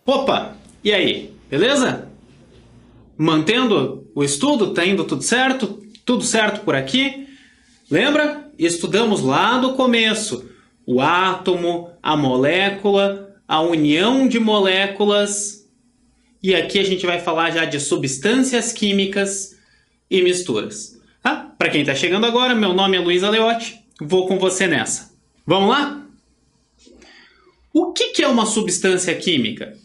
Opa, e aí, beleza? Mantendo o estudo? Tá indo tudo certo? Tudo certo por aqui? Lembra? Estudamos lá do começo o átomo, a molécula, a união de moléculas. E aqui a gente vai falar já de substâncias químicas e misturas. Tá? Para quem está chegando agora, meu nome é Luiz Aleotti. Vou com você nessa. Vamos lá? O que é uma substância química?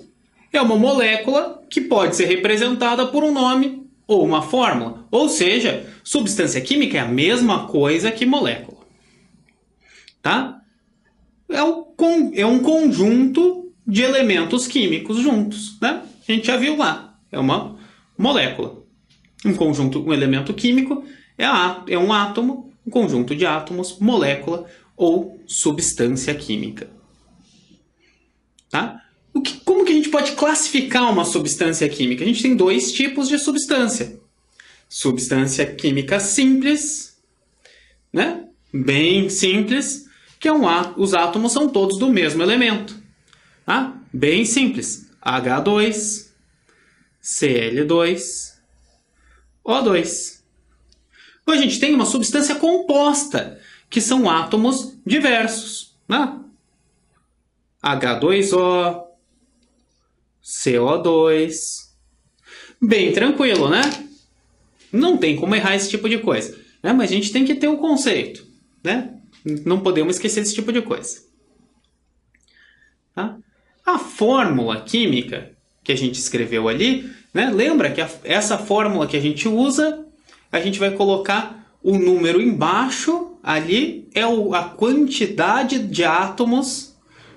É uma molécula que pode ser representada por um nome ou uma fórmula. Ou seja, substância química é a mesma coisa que molécula. Tá? É um conjunto de elementos químicos juntos. Né? A gente já viu lá. É uma molécula. Um elemento químico é um átomo, um conjunto de átomos, molécula ou substância química. Tá? Como que a gente pode classificar uma substância química? A gente tem dois tipos de substância. Substância química simples, né? Bem simples, que os átomos são todos do mesmo elemento. Tá? Bem simples. H2, Cl2, O2. A gente tem uma substância composta, que são átomos diversos. Né? H2O, CO2. Bem tranquilo, né? Não tem como errar esse tipo de coisa. Né? Mas a gente tem que ter o conceito. Né? Não podemos esquecer desse tipo de coisa. Tá? A fórmula química que a gente escreveu ali, né? Lembra que essa fórmula que a gente usa, a gente vai colocar o número embaixo, ali é a quantidade de átomos,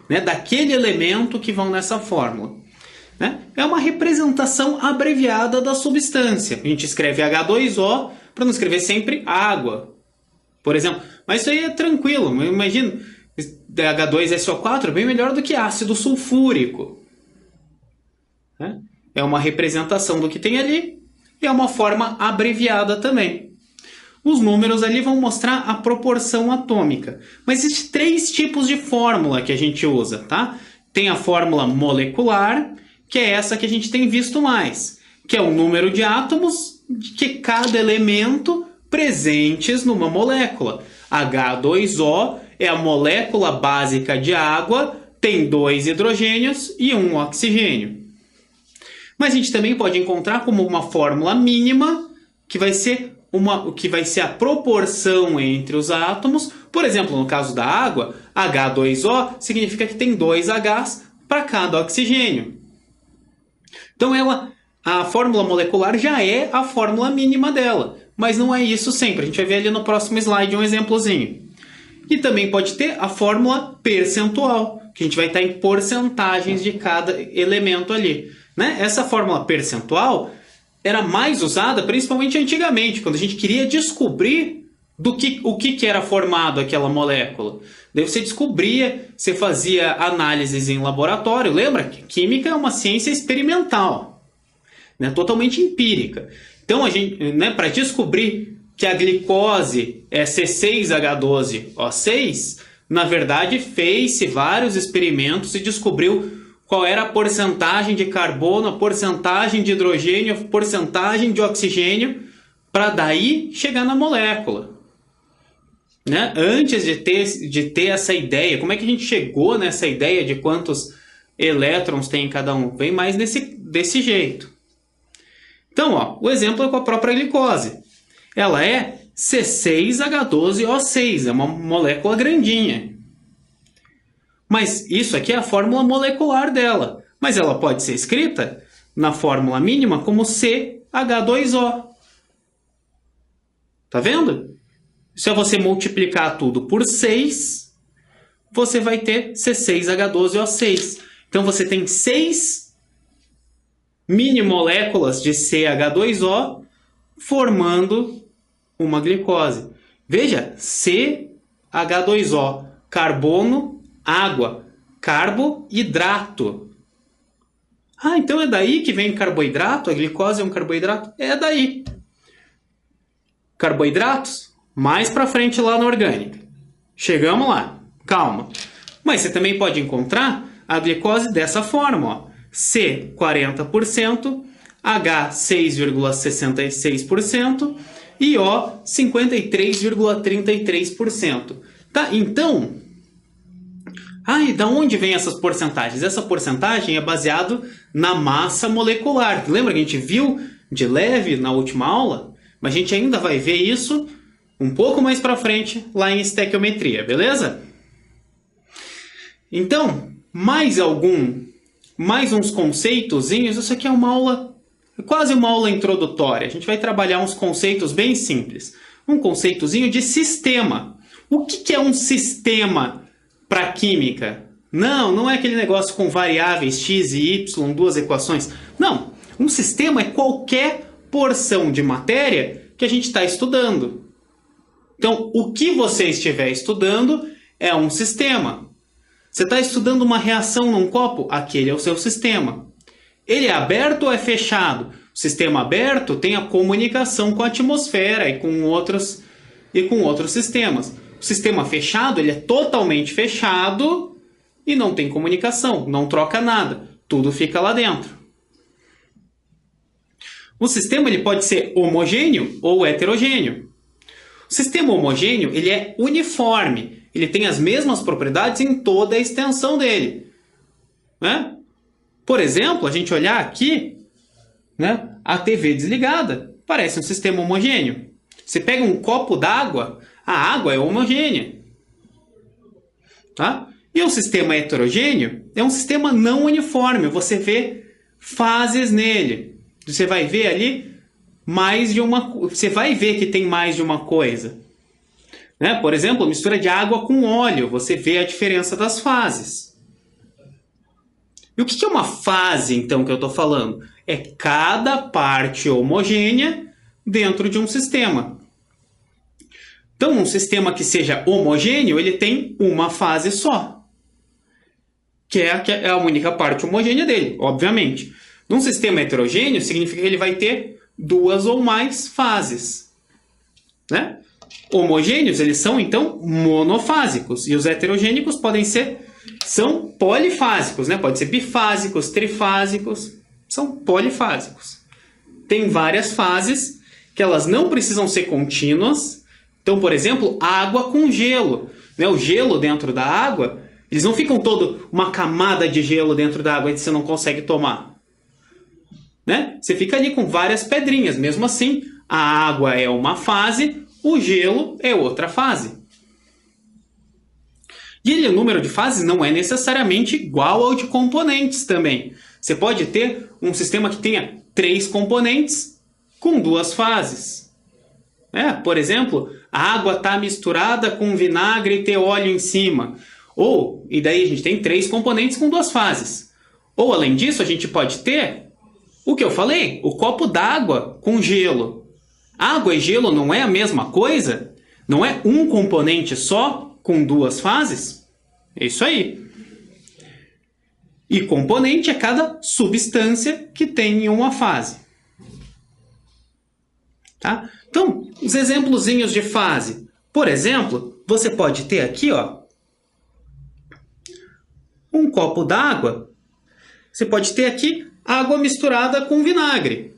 né, daquele elemento que vão nessa fórmula. Né? É uma representação abreviada da substância. A gente escreve H2O para não escrever sempre água, por exemplo. Mas isso aí é tranquilo. Imagina, H2SO4 é bem melhor do que ácido sulfúrico. Né? É uma representação do que tem ali e é uma forma abreviada também. Os números ali vão mostrar a proporção atômica. Mas existem três tipos de fórmula que a gente usa. Tá? Tem a fórmula molecular, que é essa que a gente tem visto mais, que é o número de átomos de cada elemento presentes numa molécula. H2O é a molécula básica de água, tem 2 hidrogênios e 1 oxigênio. Mas a gente também pode encontrar como uma fórmula mínima, que vai ser a proporção entre os átomos. Por exemplo, no caso da água, H2O significa que tem 2 Hs para cada oxigênio. Então a fórmula molecular já é a fórmula mínima dela, mas não é isso sempre. A gente vai ver ali no próximo slide um exemplozinho. E também pode ter a fórmula percentual, que a gente vai estar em porcentagens de cada elemento ali. Né? Essa fórmula percentual era mais usada principalmente antigamente, quando a gente queria descobrir o que era formado aquela molécula. Daí você descobria, você fazia análises em laboratório. Lembra que química é uma ciência experimental, né? Totalmente empírica. Então, para descobrir que a glicose é C6H12O6, na verdade, fez-se vários experimentos e descobriu qual era a porcentagem de carbono, a porcentagem de hidrogênio, a porcentagem de oxigênio, para daí chegar na molécula. Né? Antes de ter essa ideia, como é que a gente chegou nessa ideia de quantos elétrons tem em cada um? Vem mais desse jeito. Então, o exemplo é com a própria glicose. Ela é C6H12O6, é uma molécula grandinha. Mas isso aqui é a fórmula molecular dela. Mas ela pode ser escrita na fórmula mínima como CH2O. Tá vendo? Se você multiplicar tudo por 6, você vai ter C6H12O6. Então você tem 6 minimoléculas de CH2O formando uma glicose. Veja, CH2O, carbono, água, carboidrato. Então é daí que vem carboidrato? A glicose é um carboidrato? É daí. Carboidratos? Mais para frente lá na orgânica. Chegamos lá. Calma. Mas você também pode encontrar a glicose dessa forma. Ó. C, 40%, H, 6,66% e O, 53,33%. Tá? Então, e da onde vem essas porcentagens? Essa porcentagem é baseada na massa molecular. Lembra que a gente viu de leve na última aula? Mas a gente ainda vai ver isso um pouco mais para frente lá em estequiometria, beleza? Então, mais uns conceitozinhos. Isso aqui é uma aula, quase uma aula introdutória. A gente vai trabalhar uns conceitos bem simples. Um conceitozinho de sistema. O que é um sistema para química? Não é aquele negócio com variáveis x e y, duas equações. Não, um sistema é qualquer porção de matéria que a gente está estudando. Então, o que você estiver estudando é um sistema. Você está estudando uma reação num copo? Aquele é o seu sistema. Ele é aberto ou é fechado? O sistema aberto tem a comunicação com a atmosfera e com outros sistemas. O sistema fechado, ele é totalmente fechado e não tem comunicação, não troca nada. Tudo fica lá dentro. O sistema ele pode ser homogêneo ou heterogêneo. O sistema homogêneo ele é uniforme. Ele tem as mesmas propriedades em toda a extensão dele. Né? Por exemplo, a gente olhar aqui, né, a TV desligada. Parece um sistema homogêneo. Você pega um copo d'água, a água é homogênea. Tá? E o sistema heterogêneo é um sistema não uniforme. Você vê fases nele. Você vai ver ali você vai ver que tem mais de uma coisa. Né? Por exemplo, mistura de água com óleo. Você vê a diferença das fases. E o que é uma fase, então, que eu estou falando? É cada parte homogênea dentro de um sistema. Então, um sistema que seja homogêneo, ele tem uma fase só. Que é a única parte homogênea dele, obviamente. Num sistema heterogêneo, significa que ele vai ter duas ou mais fases. Né? Homogêneos, eles são, então, monofásicos. E os heterogênicos são polifásicos. Né? Pode ser bifásicos, trifásicos. São polifásicos. Tem várias fases que elas não precisam ser contínuas. Então, por exemplo, água com gelo. Né? O gelo dentro da água, eles não ficam uma camada de gelo dentro da água que você não consegue tomar. Né? Você fica ali com várias pedrinhas. Mesmo assim, a água é uma fase, o gelo é outra fase. E o número de fases não é necessariamente igual ao de componentes também. Você pode ter um sistema que tenha 3 componentes com 2 fases. Por exemplo, a água está misturada com vinagre e tem óleo em cima. E daí a gente tem 3 componentes com 2 fases. Ou, além disso, a gente pode ter o que eu falei, o copo d'água com gelo. Água e gelo não é a mesma coisa? Não é um componente só com 2 fases? É isso aí. E componente é cada substância que tem uma fase. Tá? Então, os exemplozinhos de fase. Por exemplo, você pode ter aqui um copo d'água. Você pode ter aqui água misturada com vinagre.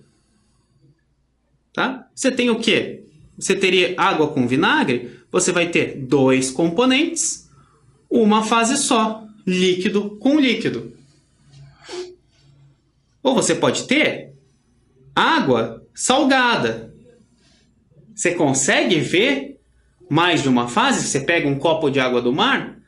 Tá? Você tem o quê? Você teria água com vinagre, você vai ter 2 componentes, uma fase só, líquido com líquido. Ou você pode ter água salgada. Você consegue ver mais de uma fase? Você pega um copo de água do mar,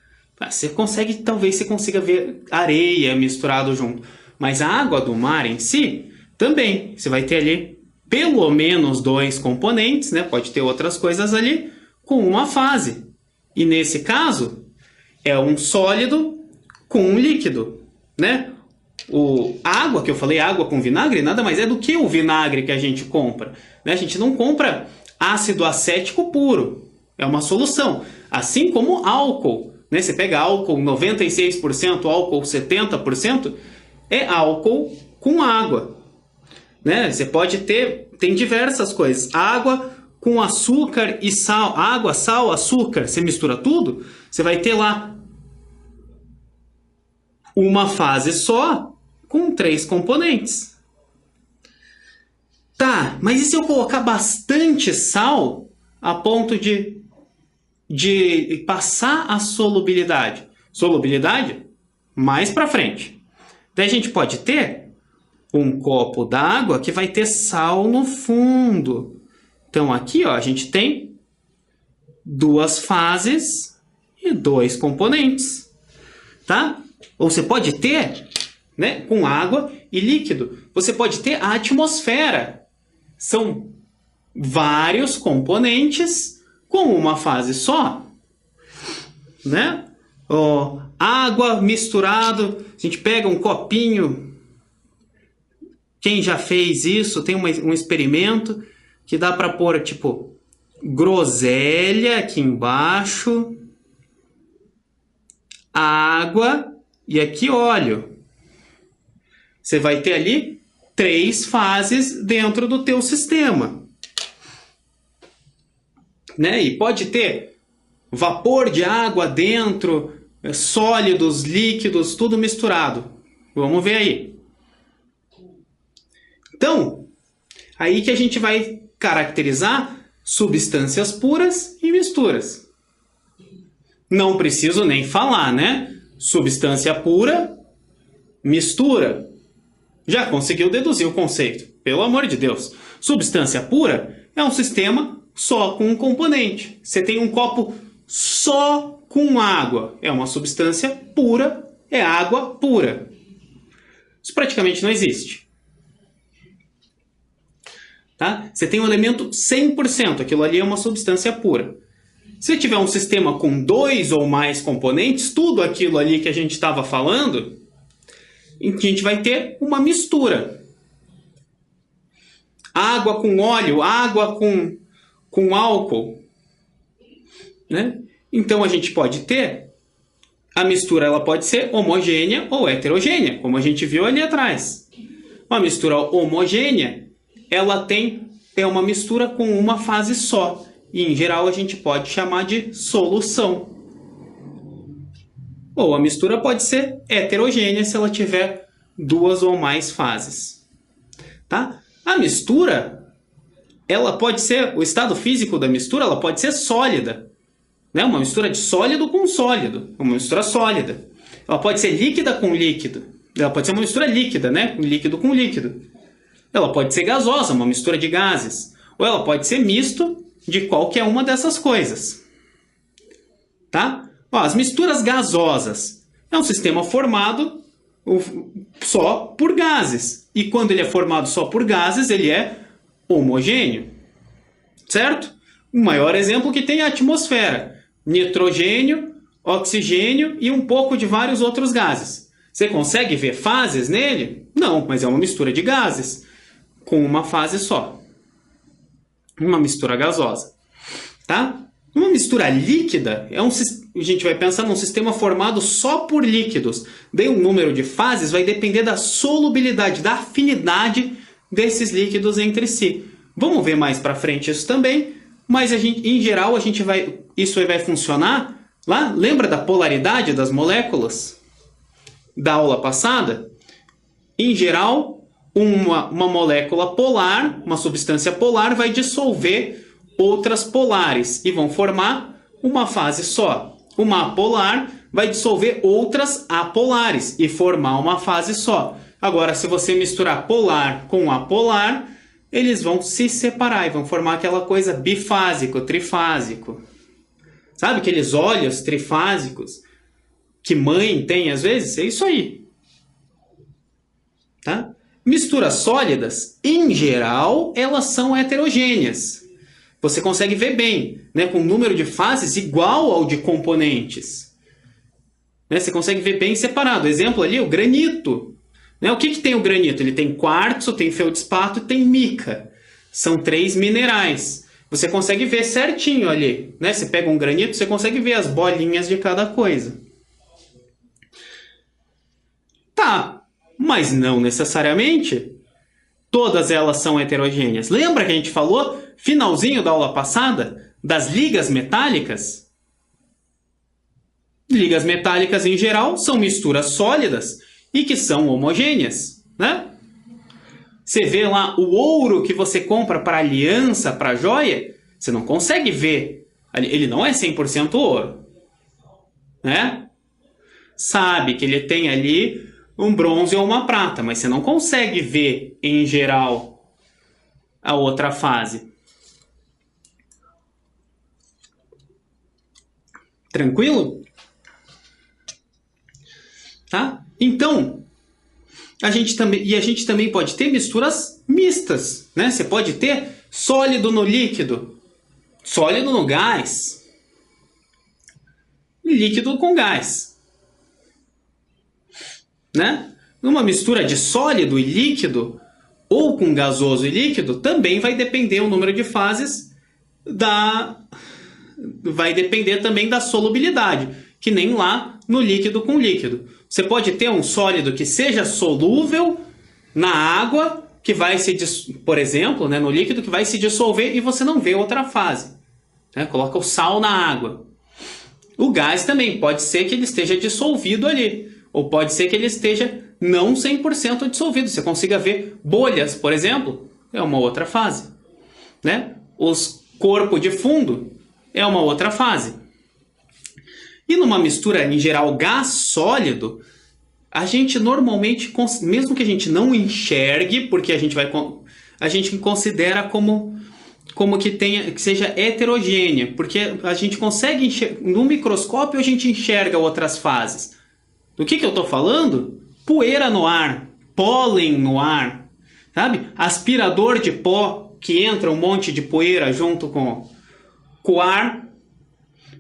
talvez você consiga ver areia misturado junto. Mas a água do mar em si, também. Você vai ter ali pelo menos 2 componentes, né? Pode ter outras coisas ali, com uma fase. E nesse caso, é um sólido com um líquido, né? A água que eu falei, água com vinagre, nada mais é do que o vinagre que a gente compra. Né? A gente não compra ácido acético puro. É uma solução. Assim como álcool. Né? Você pega álcool 96%, álcool 70%, é álcool com água. Né? Você pode tem diversas coisas. Água com açúcar e sal. Água, sal, açúcar. Você mistura tudo, você vai ter lá uma fase só com 3 componentes. Tá, mas e se eu colocar bastante sal a ponto de passar a solubilidade? Solubilidade mais para frente. Daí a gente pode ter um copo d'água que vai ter sal no fundo. Então aqui ó, a gente tem 2 fases e 2 componentes. Tá? Ou você pode ter, né, com água e líquido, você pode ter a atmosfera. São vários componentes com uma fase só, né? Água misturado, a gente pega um copinho. Quem já fez isso, tem um experimento que dá para pôr tipo groselha aqui embaixo, água e aqui óleo. Você vai ter ali 3 fases dentro do teu sistema, né? E pode ter vapor de água dentro, sólidos, líquidos, tudo misturado. Vamos ver aí. Então, aí que a gente vai caracterizar substâncias puras e misturas. Não preciso nem falar, né? Substância pura, mistura. Já conseguiu deduzir o conceito. Pelo amor de Deus. Substância pura é um sistema só com um componente. Você tem um copo só com água. É uma substância pura, é água pura. Isso praticamente não existe. Tá? Você tem um elemento 100%. Aquilo ali é uma substância pura. Se tiver um sistema com 2 ou mais componentes, tudo aquilo ali que a gente estava falando, a gente vai ter uma mistura. Água com óleo, água com álcool. Né? Então a gente pode ter, a mistura ela pode ser homogênea ou heterogênea, como a gente viu ali atrás. Uma mistura homogênea, ela é uma mistura com uma fase só. E em geral a gente pode chamar de solução. Ou a mistura pode ser heterogênea se ela tiver 2 ou mais fases. Tá? A mistura, ela pode ser, o estado físico da mistura, ela pode ser sólida. Né? Uma mistura de sólido com sólido. Uma mistura sólida. Ela pode ser líquida com líquido. Ela pode ser uma mistura líquida, né? Líquido com líquido. Ela pode ser gasosa, uma mistura de gases. Ou ela pode ser misto de qualquer uma dessas coisas. Tá? Ó, as misturas gasosas é um sistema formado só por gases. E quando ele é formado só por gases, ele é homogêneo. Certo? O maior exemplo que tem é a atmosfera. Nitrogênio, oxigênio e um pouco de vários outros gases. Você consegue ver fases nele? Não, mas é uma mistura de gases com uma fase só. Uma mistura gasosa. Tá? Uma mistura líquida, a gente vai pensar num sistema formado só por líquidos. Daí o número de fases vai depender da solubilidade, da afinidade desses líquidos entre si. Vamos ver mais para frente isso também, mas em geral isso aí vai funcionar lá. Lembra da polaridade das moléculas da aula passada? Em geral, uma molécula polar, uma substância polar, vai dissolver outras polares e vão formar uma fase só. Uma apolar vai dissolver outras apolares e formar uma fase só. Agora, se você misturar polar com apolar, eles vão se separar e vão formar aquela coisa bifásico, trifásico. Sabe aqueles óleos trifásicos que mãe tem às vezes? É isso aí. Tá? Misturas sólidas, em geral, elas são heterogêneas. Você consegue ver bem, né, com um número de fases igual ao de componentes. Né, você consegue ver bem separado. Exemplo ali, o granito. Né, o que tem o granito? Ele tem quartzo, tem feldspato e tem mica. São 3 minerais. Você consegue ver certinho ali. Né? Você pega um granito, você consegue ver as bolinhas de cada coisa. Tá. Mas não necessariamente todas elas são heterogêneas. Lembra que a gente falou, finalzinho da aula passada, das ligas metálicas? Ligas metálicas, em geral, são misturas sólidas e que são homogêneas, né? Você vê lá o ouro que você compra para aliança, para joia, você não consegue ver. Ele não é 100% ouro, né? Sabe que ele tem ali um bronze ou uma prata, mas você não consegue ver, em geral, a outra fase. Tranquilo? Tá? Então, a gente também pode ter misturas mistas, né? Você pode ter sólido no líquido, sólido no gás, líquido com gás, né? Numa mistura de sólido e líquido, ou com gasoso e líquido, também vai depender o número de fases vai depender também da solubilidade, que nem lá no líquido com líquido. Você pode ter um sólido que seja solúvel na água, que vai se, por exemplo, né, no líquido que vai se dissolver e você não vê outra fase. Né? Coloca o sal na água. O gás também pode ser que ele esteja dissolvido ali, ou pode ser que ele esteja não 100% dissolvido. Você consiga ver bolhas, por exemplo, é uma outra fase. Né? Os corpo de fundo é uma outra fase. E numa mistura, em geral, gás sólido, a gente normalmente, mesmo que a gente não enxergue, porque a gente considera como que seja heterogênea, porque a gente consegue no microscópio a gente enxerga outras fases. Do que eu estou falando? Poeira no ar, pólen no ar, sabe? Aspirador de pó que entra um monte de poeira junto com o ar.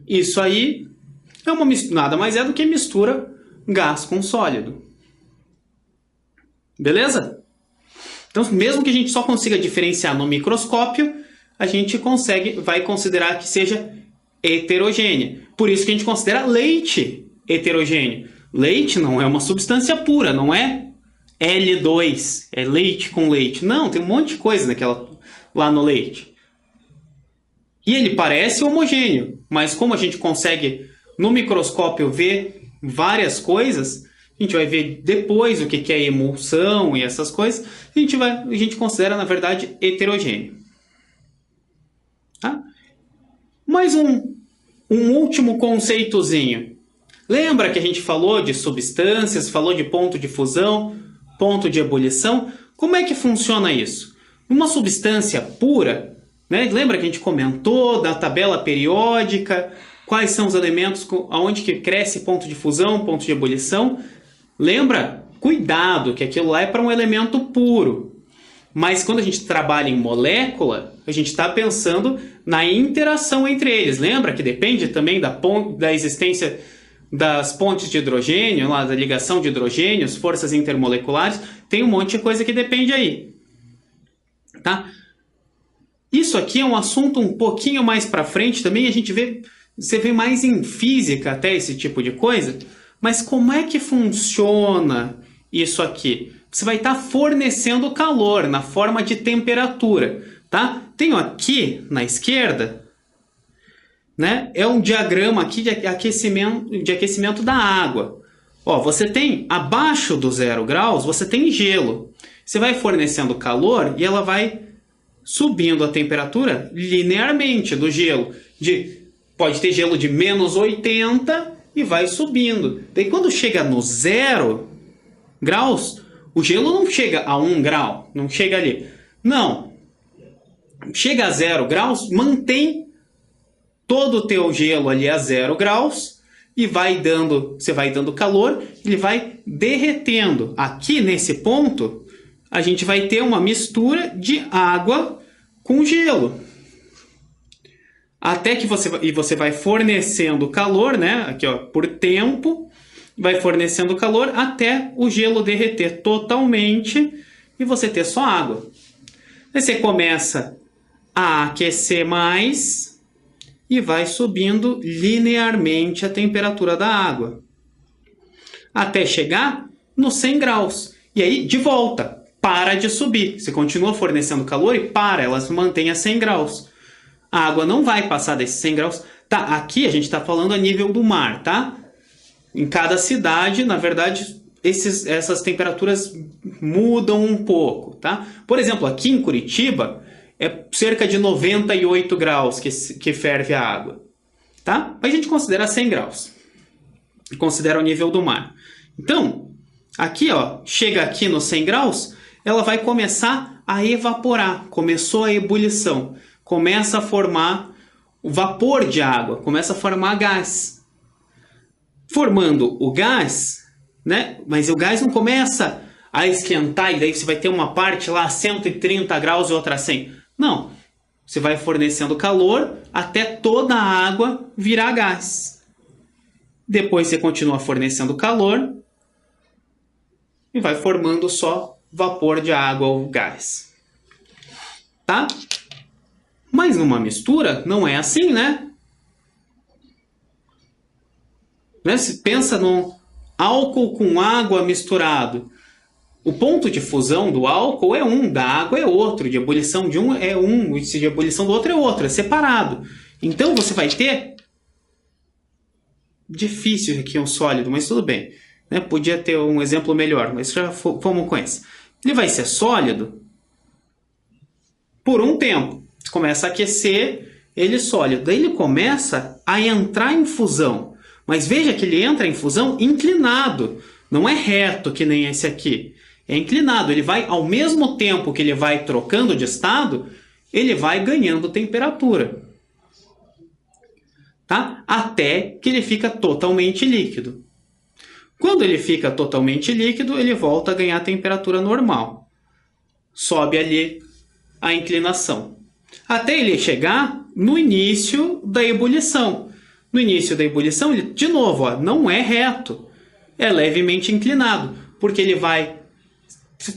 Isso aí é nada mais é do que mistura gás com sólido. Beleza? Então, mesmo que a gente só consiga diferenciar no microscópio, a gente vai considerar que seja heterogênea. Por isso que a gente considera leite heterogêneo. Leite não é uma substância pura, não é L2, é leite com leite. Não, tem um monte de coisa lá no leite. E ele parece homogêneo, mas como a gente consegue no microscópio ver várias coisas, a gente vai ver depois o que é emulsão e essas coisas, a gente considera, na verdade, heterogêneo. Tá? Mais um último conceitozinho. Lembra que a gente falou de substâncias, falou de ponto de fusão, ponto de ebulição? Como é que funciona isso? Uma substância pura, né? Lembra que a gente comentou da tabela periódica, quais são os elementos, aonde que cresce ponto de fusão, ponto de ebulição? Lembra? Cuidado, que aquilo lá é para um elemento puro. Mas quando a gente trabalha em molécula, a gente está pensando na interação entre eles. Lembra que depende também da existência das pontes de hidrogênio, lá, da ligação de hidrogênios, forças intermoleculares, tem um monte de coisa que depende aí. Tá? Isso aqui é um assunto um pouquinho mais para frente também, você vê mais em física até esse tipo de coisa, mas como é que funciona isso aqui? Você vai estar fornecendo calor na forma de temperatura, tá? Tenho aqui na esquerda, né, é um diagrama aqui de aquecimento da água. Ó, você tem abaixo do 0 graus, você tem gelo. Você vai fornecendo calor e ela vai subindo a temperatura linearmente do gelo. Pode ter gelo de menos 80 e vai subindo. Daí quando chega no 0 graus, o gelo não chega a 1 grau, não chega ali. Não. Chega a 0 graus, mantém todo o teu gelo ali a 0 graus e você vai dando calor, ele vai derretendo. Aqui nesse ponto, a gente vai ter uma mistura de água com gelo. Até que você vai fornecendo calor, né? Aqui, ó, por tempo, vai fornecendo calor até o gelo derreter totalmente e você ter só água. Aí você começa a aquecer mais e vai subindo linearmente a temperatura da água, até chegar nos 100 graus. E aí, de volta, para de subir. Você continua fornecendo calor e ela se mantém a 100 graus. A água não vai passar desses 100 graus. Tá, aqui a gente está falando a nível do mar, tá? Em cada cidade, na verdade, essas temperaturas mudam um pouco, tá? Por exemplo, aqui em Curitiba é cerca de 98 graus que ferve a água, tá? A gente considera 100 graus, considera o nível do mar. Então, aqui, ó, chega aqui nos 100 graus, ela vai começar a evaporar, começou a ebulição, começa a formar o vapor de água, começa a formar gás. Formando o gás, né? Mas o gás não começa a esquentar e daí você vai ter uma parte lá a 130 graus e outra a 100. Não, você vai fornecendo calor até toda a água virar gás. Depois você continua fornecendo calor e vai formando só vapor de água ou gás. Tá? Mas numa mistura não é assim, né? Se pensa num álcool com água misturado. O ponto de fusão do álcool é um, da água é outro, de ebulição de um é um, e de ebulição do outro é outro, é separado. Então você vai ter... Difícil aqui um sólido, mas tudo bem. Né? Podia ter um exemplo melhor, mas já fomos com esse. Ele vai ser sólido por um tempo. Você começa a aquecer ele sólido. Daí ele começa a entrar em fusão. Mas veja que ele entra em fusão inclinado. Não é reto que nem esse aqui. É inclinado. Ele vai, ao mesmo tempo que ele vai trocando de estado, ele vai ganhando temperatura. Tá? Até que ele fica totalmente líquido. Quando ele fica totalmente líquido, ele volta a ganhar temperatura normal. Sobe ali a inclinação. Até ele chegar no início da ebulição. No início da ebulição, ele, de novo, ó, não é reto. É levemente inclinado. Porque ele vai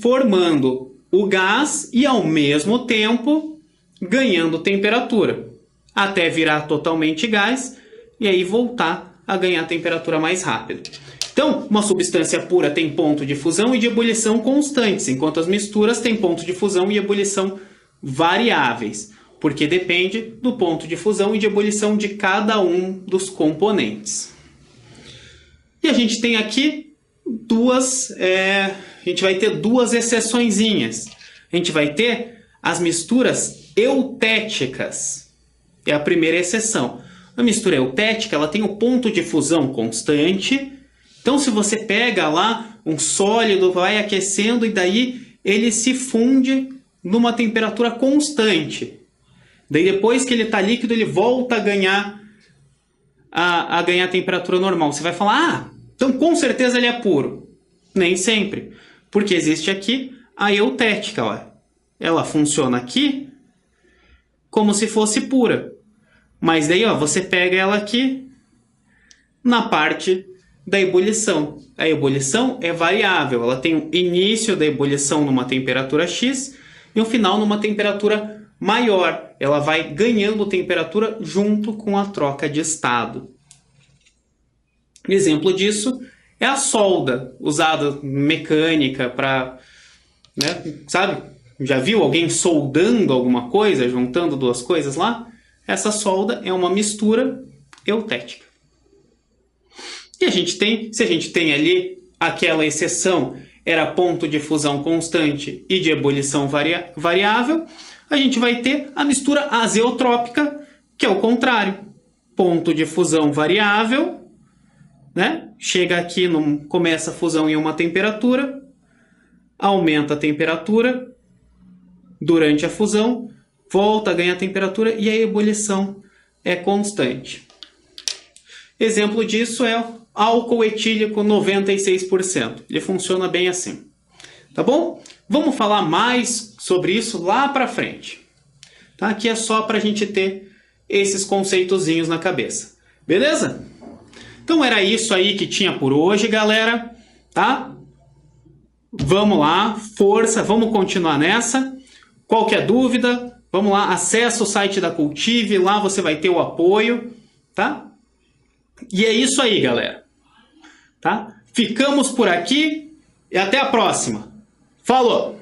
formando o gás e, ao mesmo tempo, ganhando temperatura. Até virar totalmente gás e aí voltar a ganhar temperatura mais rápido. Então, uma substância pura tem ponto de fusão e de ebulição constantes, enquanto as misturas têm ponto de fusão e ebulição variáveis, porque depende do ponto de fusão e de ebulição de cada um dos componentes. E a gente tem aqui a gente vai ter duas exceçõezinhas. A gente vai ter as misturas eutéticas. É a primeira exceção. A mistura eutética, ela tem o ponto de fusão constante. Então, se você pega lá um sólido, vai aquecendo e daí ele se funde numa temperatura constante. Daí, depois que ele está líquido, ele volta a ganhar temperatura normal. Você vai falar, então com certeza ele é puro. Nem sempre. Porque existe aqui a eutética. Ó. Ela funciona aqui como se fosse pura. Mas daí, ó, você pega ela aqui na parte da ebulição. A ebulição é variável. Ela tem o início da ebulição numa temperatura X e um final numa temperatura maior. Ela vai ganhando temperatura junto com a troca de estado. Exemplo disso é a solda, usada mecânica para... Né, sabe? Já viu alguém soldando alguma coisa, juntando duas coisas lá? Essa solda é uma mistura eutética. E se a gente tem ali aquela exceção, era ponto de fusão constante e de ebulição variável, a gente vai ter a mistura azeotrópica, que é o contrário. Ponto de fusão variável, né? Chega aqui, começa a fusão em uma temperatura, aumenta a temperatura durante a fusão, volta a ganhar temperatura e a ebulição é constante. Exemplo disso é o álcool etílico 96%. Ele funciona bem assim. Tá bom? Vamos falar mais sobre isso lá para frente. Tá? Aqui é só para a gente ter esses conceitozinhos na cabeça. Beleza? Então era isso aí que tinha por hoje, galera. Tá? Vamos lá, força, vamos continuar nessa. Qualquer dúvida, vamos lá, acessa o site da Cultive, lá você vai ter o apoio, tá? E é isso aí, galera. Tá? Ficamos por aqui e até a próxima. Falou!